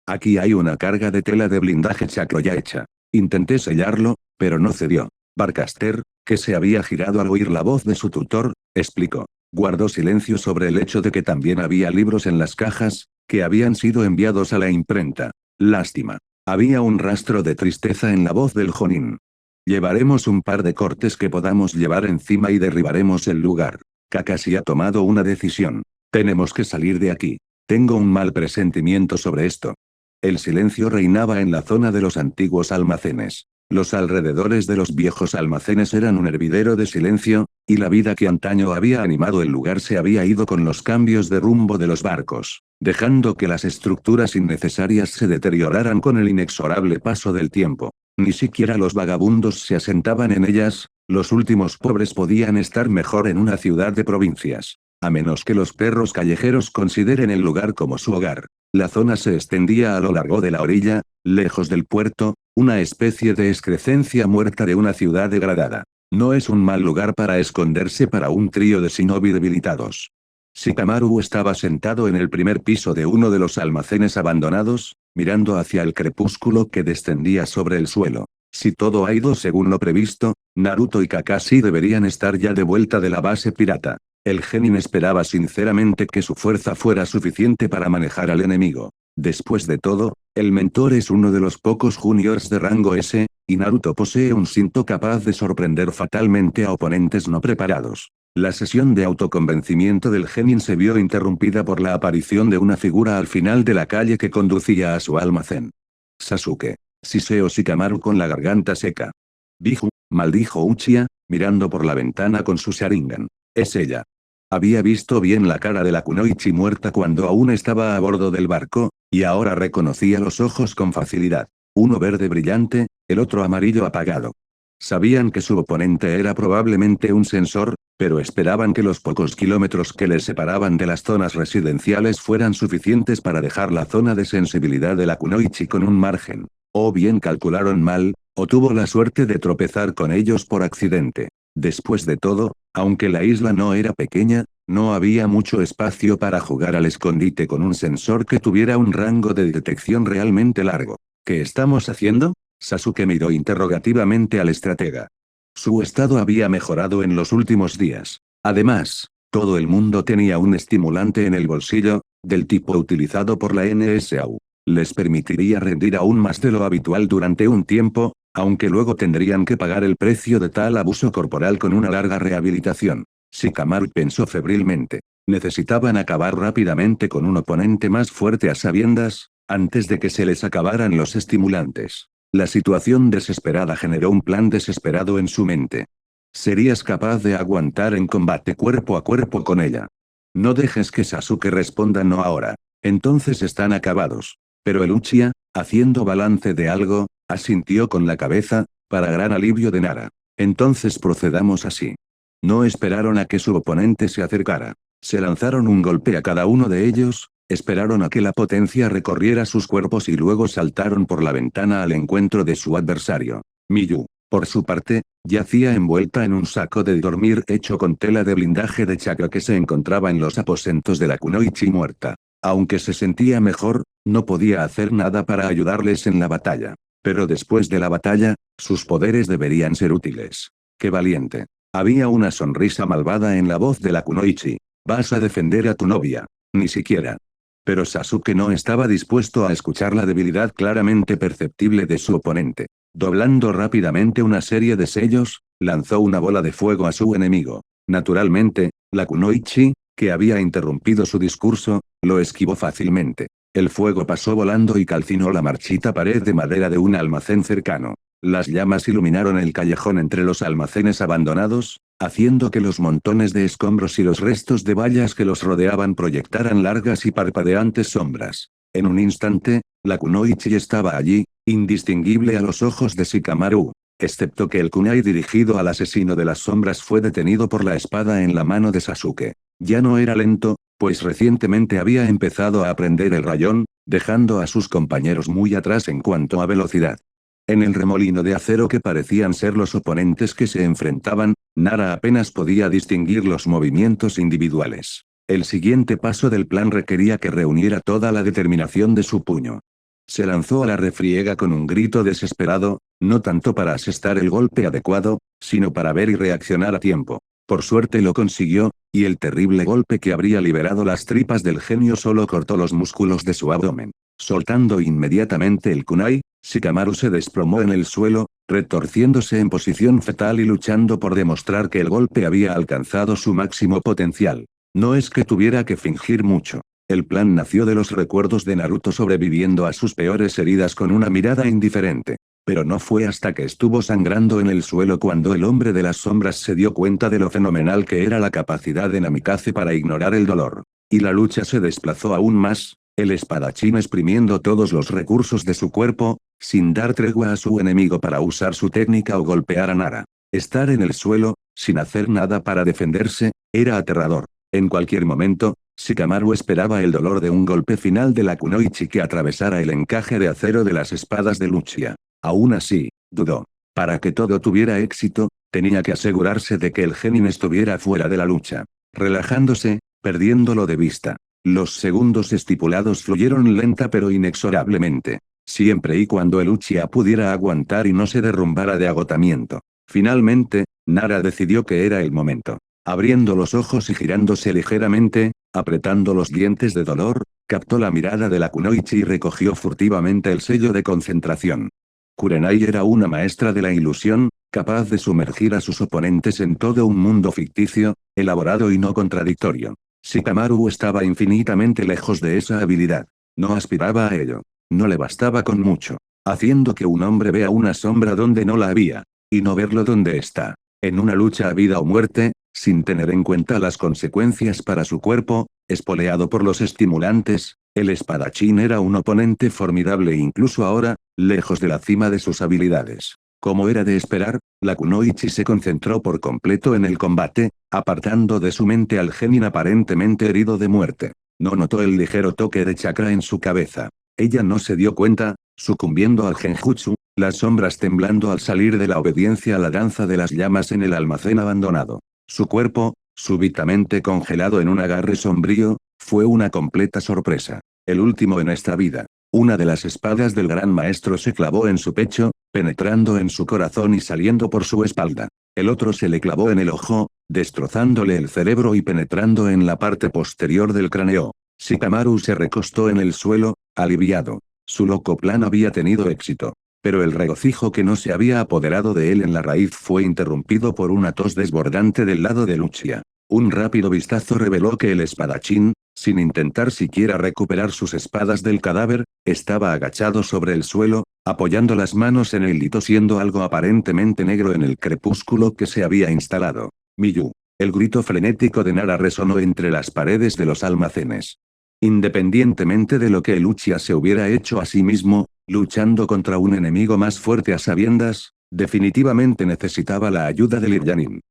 Aquí hay una carga de tela de blindaje chacro ya hecha. Intenté sellarlo, pero no cedió. Barcaster, que se había girado al oír la voz de su tutor, explicó. Guardó silencio sobre el hecho de que también había libros en las cajas, que habían sido enviados a la imprenta. Lástima. Había un rastro de tristeza en la voz del Jonin. Llevaremos un par de cortes que podamos llevar encima y derribaremos el lugar. Kakashi ha tomado una decisión. Tenemos que salir de aquí. Tengo un mal presentimiento sobre esto. El silencio reinaba en la zona de los antiguos almacenes. Los alrededores de los viejos almacenes eran un hervidero de silencio, y la vida que antaño había animado el lugar se había ido con los cambios de rumbo de los barcos, dejando que las estructuras innecesarias se deterioraran con el inexorable paso del tiempo. Ni siquiera los vagabundos se asentaban en ellas, los últimos pobres podían estar mejor en una ciudad de provincias. A menos que los perros callejeros consideren el lugar como su hogar. La zona se extendía a lo largo de la orilla, lejos del puerto, una especie de excrescencia muerta de una ciudad degradada. No es un mal lugar para esconderse para un trío de shinobi debilitados. Shikamaru estaba sentado en el primer piso de uno de los almacenes abandonados, mirando hacia el crepúsculo que descendía sobre el suelo. Si todo ha ido según lo previsto, Naruto y Kakashi deberían estar ya de vuelta de la base pirata. El genin esperaba sinceramente que su fuerza fuera suficiente para manejar al enemigo. Después de todo, el mentor es uno de los pocos juniors de rango S, y Naruto posee un cinto capaz de sorprender fatalmente a oponentes no preparados. La sesión de autoconvencimiento del genin se vio interrumpida por la aparición de una figura al final de la calle que conducía a su almacén. Sasuke. Siseo Shikamaru con la garganta seca. Biju, maldijo Uchiha, mirando por la ventana con su Sharingan. Es ella. Había visto bien la cara de la Kunoichi muerta cuando aún estaba a bordo del barco, y ahora reconocía los ojos con facilidad. Uno verde brillante, el otro amarillo apagado. Sabían que su oponente era probablemente un sensor, pero esperaban que los pocos kilómetros que les separaban de las zonas residenciales fueran suficientes para dejar la zona de sensibilidad de la Kunoichi con un margen. O bien calcularon mal, o tuvo la suerte de tropezar con ellos por accidente. Después de todo, aunque la isla no era pequeña, no había mucho espacio para jugar al escondite con un sensor que tuviera un rango de detección realmente largo. ¿Qué estamos haciendo? Sasuke miró interrogativamente al estratega. Su estado había mejorado en los últimos días. Además, todo el mundo tenía un estimulante en el bolsillo, del tipo utilizado por la NSAU. Les permitiría rendir aún más de lo habitual durante un tiempo, aunque luego tendrían que pagar el precio de tal abuso corporal con una larga rehabilitación. Shikamaru pensó febrilmente. Necesitaban acabar rápidamente con un oponente más fuerte a sabiendas, antes de que se les acabaran los estimulantes. La situación desesperada generó un plan desesperado en su mente. ¿Serías capaz de aguantar en combate cuerpo a cuerpo con ella? No dejes que Sasuke responda no ahora. Entonces están acabados. Pero el Uchiha, haciendo balance de algo, asintió con la cabeza, para gran alivio de Nara. Entonces procedamos así. No esperaron a que su oponente se acercara. Se lanzaron un golpe a cada uno de ellos, esperaron a que la potencia recorriera sus cuerpos y luego saltaron por la ventana al encuentro de su adversario. Miyu, por su parte, yacía envuelta en un saco de dormir hecho con tela de blindaje de chakra que se encontraba en los aposentos de la Kunoichi muerta. Aunque se sentía mejor, no podía hacer nada para ayudarles en la batalla. Pero después de la batalla, sus poderes deberían ser útiles. ¡Qué valiente! Había una sonrisa malvada en la voz de la Kunoichi. ¿Vas a defender a tu novia? Ni siquiera. Pero Sasuke no estaba dispuesto a escuchar la debilidad claramente perceptible de su oponente. Doblando rápidamente una serie de sellos, lanzó una bola de fuego a su enemigo. Naturalmente, la Kunoichi, que había interrumpido su discurso, lo esquivó fácilmente. El fuego pasó volando y calcinó la marchita pared de madera de un almacén cercano. Las llamas iluminaron el callejón entre los almacenes abandonados, haciendo que los montones de escombros y los restos de vallas que los rodeaban proyectaran largas y parpadeantes sombras. En un instante, la Kunoichi estaba allí, indistinguible a los ojos de Shikamaru, excepto que el kunai dirigido al asesino de las sombras fue detenido por la espada en la mano de Sasuke. Ya no era lento, pues recientemente había empezado a aprender el rayón, dejando a sus compañeros muy atrás en cuanto a velocidad. En el remolino de acero que parecían ser los oponentes que se enfrentaban, Nara apenas podía distinguir los movimientos individuales. El siguiente paso del plan requería que reuniera toda la determinación de su puño. Se lanzó a la refriega con un grito desesperado, no tanto para asestar el golpe adecuado, sino para ver y reaccionar a tiempo. Por suerte lo consiguió, y el terrible golpe que habría liberado las tripas del genio solo cortó los músculos de su abdomen. Soltando inmediatamente el kunai, Shikamaru se desplomó en el suelo, retorciéndose en posición fetal y luchando por demostrar que el golpe había alcanzado su máximo potencial. No es que tuviera que fingir mucho. El plan nació de los recuerdos de Naruto sobreviviendo a sus peores heridas con una mirada indiferente. Pero no fue hasta que estuvo sangrando en el suelo cuando el hombre de las sombras se dio cuenta de lo fenomenal que era la capacidad de Namikaze para ignorar el dolor. Y la lucha se desplazó aún más, el espadachín exprimiendo todos los recursos de su cuerpo, sin dar tregua a su enemigo para usar su técnica o golpear a Nara. Estar en el suelo, sin hacer nada para defenderse, era aterrador. En cualquier momento, Shikamaru esperaba el dolor de un golpe final de la kunoichi que atravesara el encaje de acero de las espadas de Lucia. Aún así, dudó. Para que todo tuviera éxito, tenía que asegurarse de que el genin estuviera fuera de la lucha. Relajándose, perdiéndolo de vista. Los segundos estipulados fluyeron lenta pero inexorablemente. Siempre y cuando el Uchiha pudiera aguantar y no se derrumbara de agotamiento. Finalmente, Nara decidió que era el momento. Abriendo los ojos y girándose ligeramente, apretando los dientes de dolor, captó la mirada de la kunoichi y recogió furtivamente el sello de concentración. Kurenai era una maestra de la ilusión, capaz de sumergir a sus oponentes en todo un mundo ficticio, elaborado y no contradictorio. Shikamaru estaba infinitamente lejos de esa habilidad. No aspiraba a ello. No le bastaba con mucho. Haciendo que un hombre vea una sombra donde no la había. Y no verlo donde está. En una lucha a vida o muerte, sin tener en cuenta las consecuencias para su cuerpo, espoleado por los estimulantes, el espadachín era un oponente formidable incluso ahora, lejos de la cima de sus habilidades. Como era de esperar, la kunoichi se concentró por completo en el combate, apartando de su mente al genin aparentemente herido de muerte. No notó el ligero toque de chakra en su cabeza. Ella no se dio cuenta, sucumbiendo al genjutsu, las sombras temblando al salir de la obediencia a la danza de las llamas en el almacén abandonado. Su cuerpo, súbitamente congelado en un agarre sombrío, fue una completa sorpresa. El último en esta vida. Una de las espadas del gran maestro se clavó en su pecho, penetrando en su corazón y saliendo por su espalda. El otro se le clavó en el ojo, destrozándole el cerebro y penetrando en la parte posterior del cráneo. Shikamaru se recostó en el suelo, aliviado. Su loco plan había tenido éxito. Pero el regocijo que no se había apoderado de él en la raíz fue interrumpido por una tos desbordante del lado de Lucia. Un rápido vistazo reveló que el espadachín, sin intentar siquiera recuperar sus espadas del cadáver, estaba agachado sobre el suelo, apoyando las manos en el y tosiendo algo aparentemente negro en el crepúsculo que se había instalado. Miyu. El grito frenético de Nara resonó entre las paredes de los almacenes. Independientemente de lo que el Uchiha se hubiera hecho a sí mismo, luchando contra un enemigo más fuerte a sabiendas, definitivamente necesitaba la ayuda del Iryanin.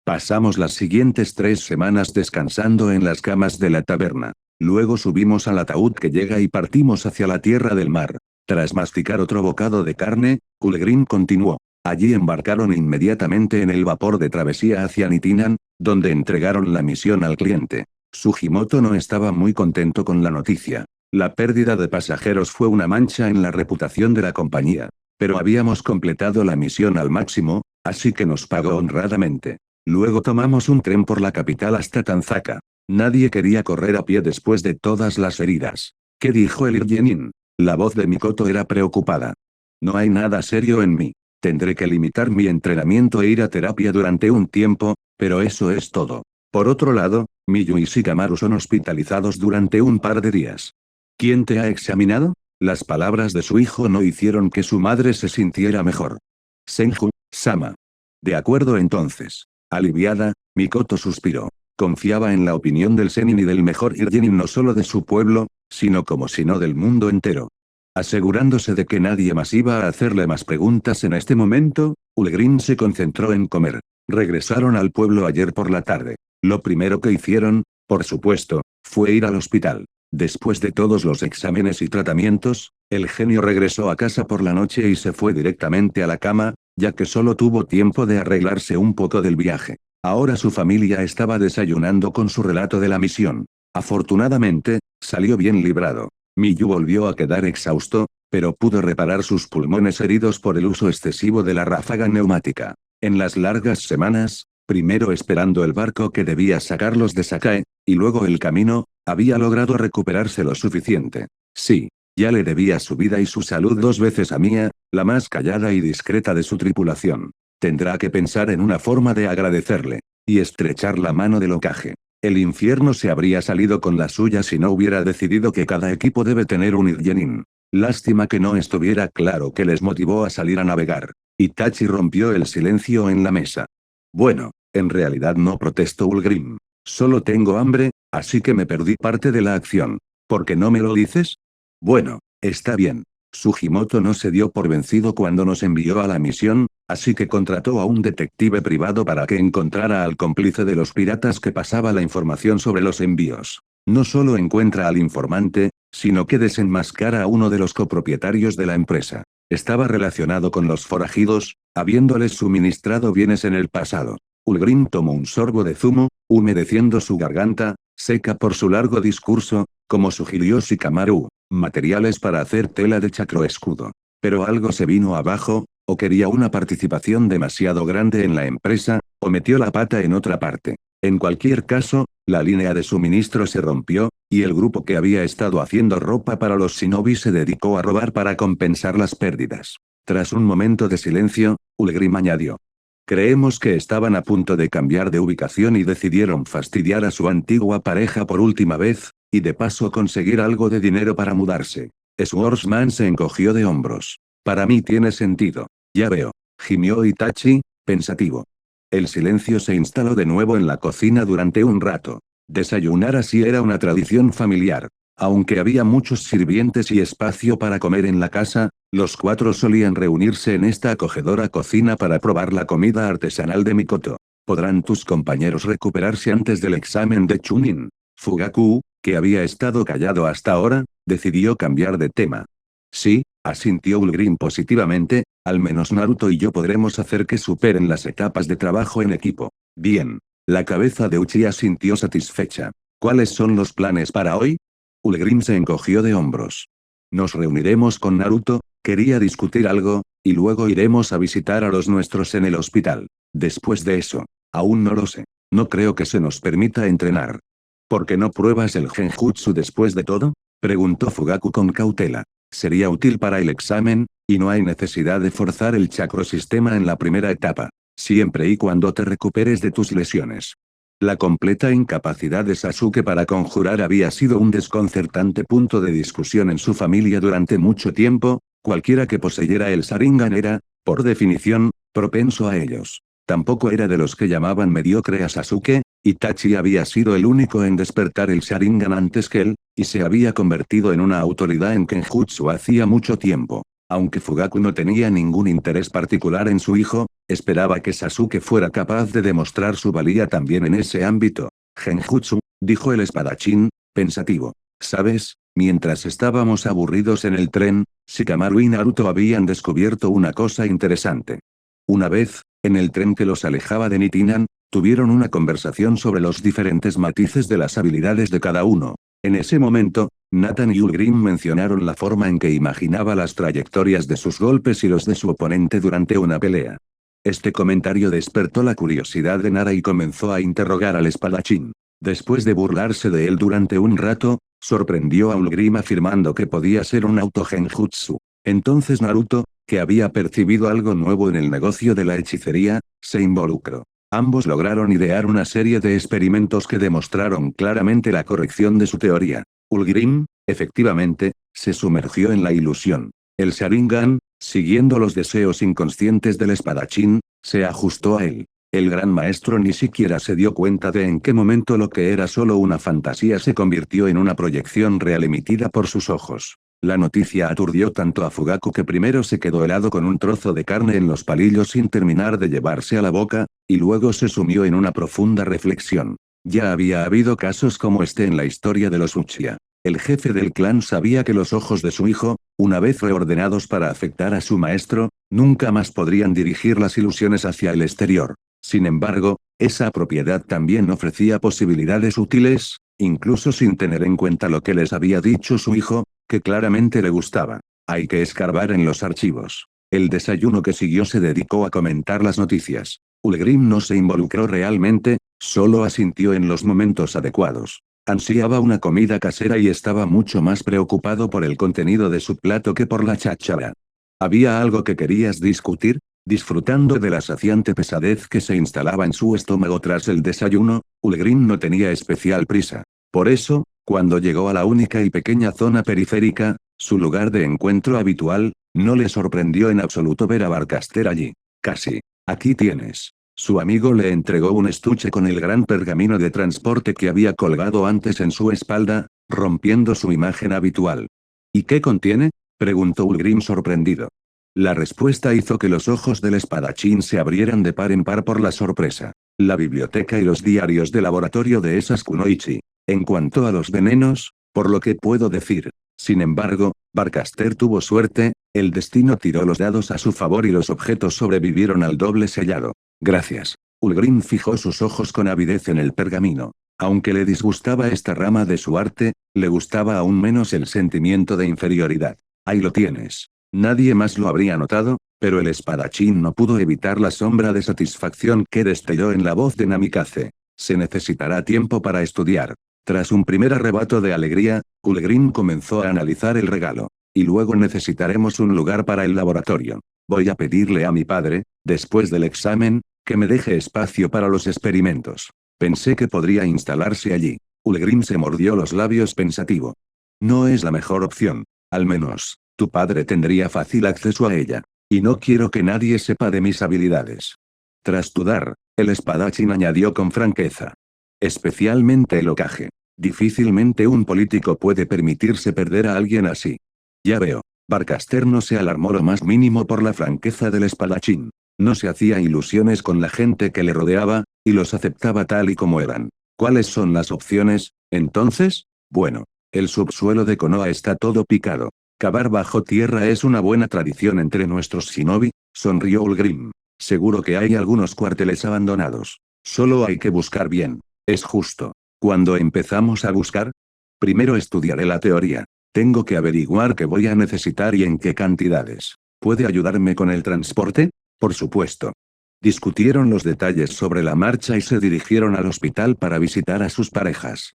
Pasamos las siguientes 3 semanas descansando en las camas de la taberna. Luego subimos al ataúd que llega y partimos hacia la tierra del mar. Tras masticar otro bocado de carne, Kulegrin continuó. Allí embarcaron inmediatamente en el vapor de travesía hacia Nitinan, donde entregaron la misión al cliente. Sugimoto no estaba muy contento con la noticia. La pérdida de pasajeros fue una mancha en la reputación de la compañía. Pero habíamos completado la misión al máximo, así que nos pagó honradamente. Luego tomamos un tren por la capital hasta Tanzaka. Nadie quería correr a pie después de todas las heridas. ¿Qué dijo el Iryenin? La voz de Mikoto era preocupada. No hay nada serio en mí. Tendré que limitar mi entrenamiento e ir a terapia durante un tiempo, pero eso es todo. Por otro lado, Miyu y Shikamaru son hospitalizados durante un par de días. ¿Quién te ha examinado? Las palabras de su hijo no hicieron que su madre se sintiera mejor. Senju-sama. De acuerdo entonces. Aliviada, Mikoto suspiró. Confiaba en la opinión del Zenin y del mejor Iryenin no solo de su pueblo, sino como si no del mundo entero. Asegurándose de que nadie más iba a hacerle más preguntas en este momento, Kulegrin se concentró en comer. Regresaron al pueblo ayer por la tarde. Lo primero que hicieron, por supuesto, fue ir al hospital. Después de todos los exámenes y tratamientos, el genio regresó a casa por la noche y se fue directamente a la cama, ya que solo tuvo tiempo de arreglarse un poco del viaje. Ahora su familia estaba desayunando con su relato de la misión. Afortunadamente, salió bien librado. Miyu volvió a quedar exhausto, pero pudo reparar sus pulmones heridos por el uso excesivo de la ráfaga neumática. En las largas semanas, Primero esperando el barco que debía sacarlos de Sakae, y luego el camino, había logrado recuperarse lo suficiente. Sí, ya le debía su vida y su salud 2 veces a Mia, la más callada y discreta de su tripulación. Tendrá que pensar en una forma de agradecerle. Y estrechar la mano del Hokage. El infierno se habría salido con la suya si no hubiera decidido que cada equipo debe tener un Irgenin. Lástima que no estuviera claro qué les motivó a salir a navegar. Itachi rompió el silencio en la mesa. Bueno, en realidad no protestó Ulgrim. Solo tengo hambre, así que me perdí parte de la acción. ¿Por qué no me lo dices? Bueno, está bien. Sugimoto no se dio por vencido cuando nos envió a la misión, así que contrató a un detective privado para que encontrara al cómplice de los piratas que pasaba la información sobre los envíos. No solo encuentra al informante, sino que desenmascara a uno de los copropietarios de la empresa. Estaba relacionado con los forajidos, habiéndoles suministrado bienes en el pasado. Ulgrim tomó un sorbo de zumo, humedeciendo su garganta, seca por su largo discurso, como sugirió Shikamaru, materiales para hacer tela de chakroescudo. Pero algo se vino abajo, o quería una participación demasiado grande en la empresa, o metió la pata en otra parte. En cualquier caso, la línea de suministro se rompió, y el grupo que había estado haciendo ropa para los shinobi se dedicó a robar para compensar las pérdidas. Tras un momento de silencio, Ulgrim añadió. Creemos que estaban a punto de cambiar de ubicación y decidieron fastidiar a su antigua pareja por última vez, y de paso conseguir algo de dinero para mudarse. Swordsman se encogió de hombros. Para mí tiene sentido. Ya veo. Gimió Itachi, pensativo. El silencio se instaló de nuevo en la cocina durante un rato. Desayunar así era una tradición familiar. Aunque había muchos sirvientes y espacio para comer en la casa, los 4 solían reunirse en esta acogedora cocina para probar la comida artesanal de Mikoto. ¿Podrán tus compañeros recuperarse antes del examen de Chunin? Fugaku, que había estado callado hasta ahora, decidió cambiar de tema. Sí, asintió Ulgrim positivamente, al menos Naruto y yo podremos hacer que superen las etapas de trabajo en equipo. Bien. La cabeza de Uchiha sintió satisfecha. ¿Cuáles son los planes para hoy? Ulgrim se encogió de hombros. Nos reuniremos con Naruto, quería discutir algo, y luego iremos a visitar a los nuestros en el hospital. Después de eso, aún no lo sé. No creo que se nos permita entrenar. ¿Por qué no pruebas el genjutsu después de todo? Preguntó Fugaku con cautela. Sería útil para el examen, y no hay necesidad de forzar el chakrosistema en la primera etapa. Siempre y cuando te recuperes de tus lesiones. La completa incapacidad de Sasuke para conjurar había sido un desconcertante punto de discusión en su familia durante mucho tiempo, cualquiera que poseyera el Sharingan era, por definición, propenso a ellos. Tampoco era de los que llamaban mediocre a Sasuke, Itachi había sido el único en despertar el Sharingan antes que él, y se había convertido en una autoridad en Kenjutsu hacía mucho tiempo. Aunque Fugaku no tenía ningún interés particular en su hijo, esperaba que Sasuke fuera capaz de demostrar su valía también en ese ámbito. Genjutsu, dijo el espadachín, pensativo. ¿Sabes? Mientras estábamos aburridos en el tren, Shikamaru y Naruto habían descubierto una cosa interesante. Una vez, en el tren que los alejaba de Nitinan, tuvieron una conversación sobre los diferentes matices de las habilidades de cada uno. En ese momento, Nathan y Ulgrim mencionaron la forma en que imaginaba las trayectorias de sus golpes y los de su oponente durante una pelea. Este comentario despertó la curiosidad de Nara y comenzó a interrogar al espadachín. Después de burlarse de él durante un rato, sorprendió a Ulgrim afirmando que podía ser un auto-genjutsu. Entonces Naruto, que había percibido algo nuevo en el negocio de la hechicería, se involucró. Ambos lograron idear una serie de experimentos que demostraron claramente la corrección de su teoría. Ulgrim, efectivamente, se sumergió en la ilusión. El Sharingan, siguiendo los deseos inconscientes del espadachín, se ajustó a él. El gran maestro ni siquiera se dio cuenta de en qué momento lo que era solo una fantasía se convirtió en una proyección real emitida por sus ojos. La noticia aturdió tanto a Fugaku que primero se quedó helado con un trozo de carne en los palillos sin terminar de llevarse a la boca, y luego se sumió en una profunda reflexión. Ya había habido casos como este en la historia de los Uchiha. El jefe del clan sabía que los ojos de su hijo, una vez reordenados para afectar a su maestro, nunca más podrían dirigir las ilusiones hacia el exterior. Sin embargo, esa propiedad también ofrecía posibilidades útiles, incluso sin tener en cuenta lo que les había dicho su hijo, que claramente le gustaba. Hay que escarbar en los archivos. El desayuno que siguió se dedicó a comentar las noticias. Ulgrim no se involucró realmente, solo asintió en los momentos adecuados. Ansiaba una comida casera y estaba mucho más preocupado por el contenido de su plato que por la cháchara. ¿Había algo que querías discutir? Disfrutando de la saciante pesadez que se instalaba en su estómago tras el desayuno, Ulgrim no tenía especial prisa. Por eso, cuando llegó a la única y pequeña zona periférica, su lugar de encuentro habitual, no le sorprendió en absoluto ver a Barcaster allí. Casi. Aquí tienes. Su amigo le entregó un estuche con el gran pergamino de transporte que había colgado antes en su espalda, rompiendo su imagen habitual. ¿Y qué contiene? Preguntó Ulgrim sorprendido. La respuesta hizo que los ojos del espadachín se abrieran de par en par por la sorpresa. La biblioteca y los diarios de laboratorio de esas Kunoichi. En cuanto a los venenos, por lo que puedo decir. Sin embargo, Barcaster tuvo suerte, el destino tiró los dados a su favor y los objetos sobrevivieron al doble sellado. Gracias. Ulgrim fijó sus ojos con avidez en el pergamino. Aunque le disgustaba esta rama de su arte, le gustaba aún menos el sentimiento de inferioridad. Ahí lo tienes. Nadie más lo habría notado, pero el espadachín no pudo evitar la sombra de satisfacción que destelló en la voz de Namikaze. Se necesitará tiempo para estudiar. Tras un primer arrebato de alegría, Ulgrim comenzó a analizar el regalo. Y luego necesitaremos un lugar para el laboratorio. Voy a pedirle a mi padre, después del examen, que me deje espacio para los experimentos. Pensé que podría instalarse allí. Ulgrim se mordió los labios pensativo. No es la mejor opción. Al menos, tu padre tendría fácil acceso a ella. Y no quiero que nadie sepa de mis habilidades. Tras dudar, el espadachín añadió con franqueza. Especialmente el Hokage. Difícilmente un político puede permitirse perder a alguien así. Ya veo. Barcaster no se alarmó lo más mínimo por la franqueza del espadachín. No se hacía ilusiones con la gente que le rodeaba, y los aceptaba tal y como eran. ¿Cuáles son las opciones, entonces? Bueno. El subsuelo de Konoha está todo picado. Cavar bajo tierra es una buena tradición entre nuestros shinobi, sonrió Ulgrim. Seguro que hay algunos cuarteles abandonados. Solo hay que buscar bien. Es justo. ¿Cuándo empezamos a buscar? Primero estudiaré la teoría. Tengo que averiguar qué voy a necesitar y en qué cantidades. ¿Puede ayudarme con el transporte? Por supuesto. Discutieron los detalles sobre la marcha y se dirigieron al hospital para visitar a sus parejas.